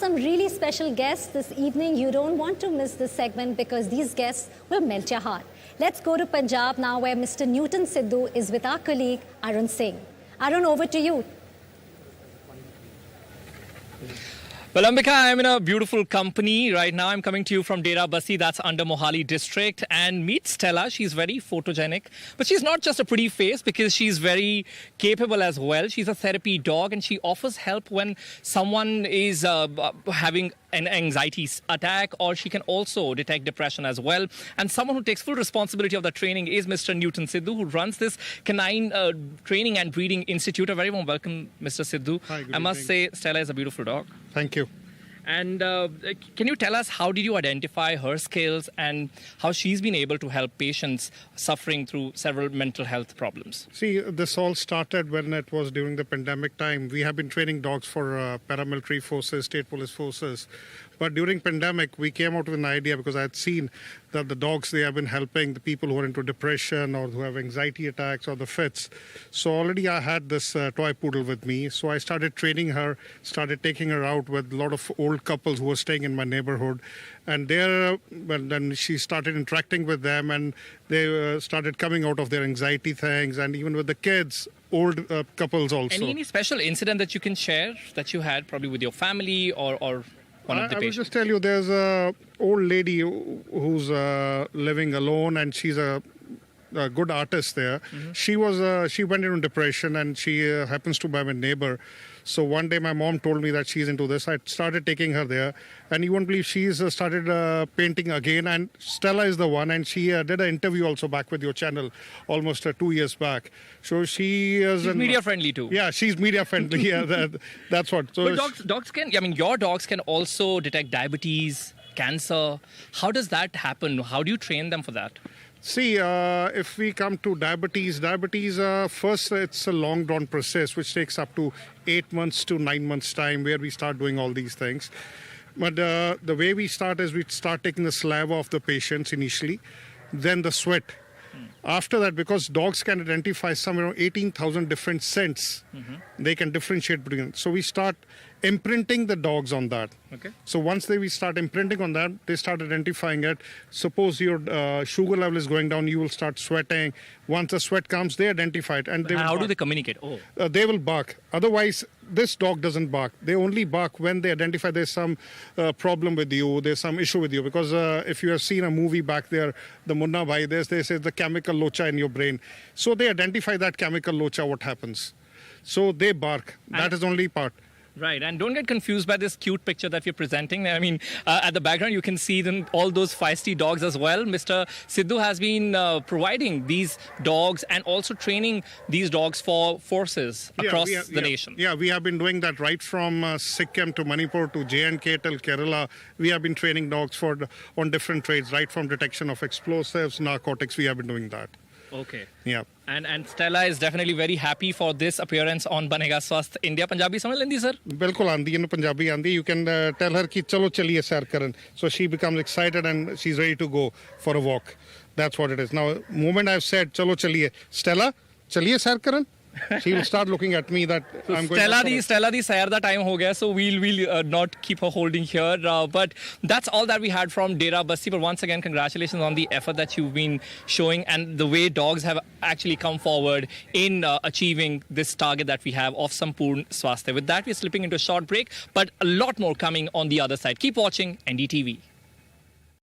some really special guests this evening. You don't want to miss this segment because these guests will melt your heart. Let's go to Punjab now, where Mr. Newton Sidhu is with our colleague Arun Singh. Arun, over to you. Well, Ambika, I'm in a beautiful company right now. I'm coming to you from Dera Bassi, that's under Mohali district. And meet Stella. She's very photogenic. But she's not just a pretty face because she's very capable as well. She's a therapy dog and she offers help when someone is having an anxiety attack, or she can also detect depression as well. And someone who takes full responsibility of the training is Mr. Newton Sidhu, who runs this canine training and breeding institute. A very warm welcome, Mr. Sidhu. Hi, good I must say, Stella is a beautiful dog. Thank you. And can you tell us, how did you identify her skills and how she's been able to help patients suffering through several mental health problems? See, this all started when it was during the pandemic time. We have been training dogs for paramilitary forces, state police forces. But during pandemic, we came out with an idea because I had seen that the dogs, they have been helping the people who are into depression or who have anxiety attacks or the fits. So already I had this toy poodle with me. So I started training her, started taking her out with a lot of old couples who were staying in my neighborhood. And there, well, then she started interacting with them and they started coming out of their anxiety things, and even with the kids, old couples also. Any special incident that you can share that you had probably with your family or one of the I will patients? just tell you, there's a old lady who's living alone, and she's a good artist there. Mm-hmm. She went into depression, and she happens to be my neighbor. So one day my mom told me that she's into this. I started taking her there, and you won't believe she's started painting again. And Stella is the one, and she did an interview also back with your channel almost 2 years back. So she is media friendly too. Yeah, she's media friendly. Yeah, that's what. So but dogs can. I mean, your dogs can also detect diabetes, cancer. How does that happen? How do you train them for that? See, if we come to diabetes, first it's a long drawn process which takes up to 8 months to 9 months time where we start doing all these things. But the way we start is we start taking the saliva of the patients initially, then the sweat. After that, because dogs can identify somewhere around 18,000 different scents, they can differentiate between them. So we start imprinting the dogs on that. Okay. So once we start imprinting on that, they start identifying it. Suppose your sugar level is going down, you will start sweating. Once the sweat comes, they identify it. And how do they communicate? Oh. They will bark. Otherwise, this dog doesn't bark. They only bark when they identify there's some problem with you, there's some issue with you. Because if you have seen a movie back there, the Munna Bhai, they say the chemical locha in your brain. So they identify that chemical locha, what happens. So they bark. That is only part. Right, and don't get confused by this cute picture that we're presenting. I mean, at the background, you can see all those feisty dogs as well. Mr. Sidhu has been providing these dogs and also training these dogs for forces across the nation. Yeah, we have been doing that right from Sikkim to Manipur to J&K till Kerala. We have been training dogs on different trades, right from detection of explosives, narcotics. We have been doing that. Okay. Yeah. And Stella is definitely very happy for this appearance on Banega Swasth India. Punjabi samajh lendi sir? Bilkul aandi hai, Punjabi aandi. You can tell her ki chalo chaliye sair karan. So she becomes excited and she's ready to go for a walk. That's what it is. Now, moment I've said chalo chaliye, Stella, chaliye sair karan. She will start looking at me that so I'm going Stella the sayar da time ho gaya, so we'll not keep her holding here. But that's all that we had from Dera Bassi. But once again, congratulations on the effort that you've been showing and the way dogs have actually come forward in achieving this target that we have of Sampurn Swasth. With that, we're slipping into a short break, but a lot more coming on the other side. Keep watching NDTV.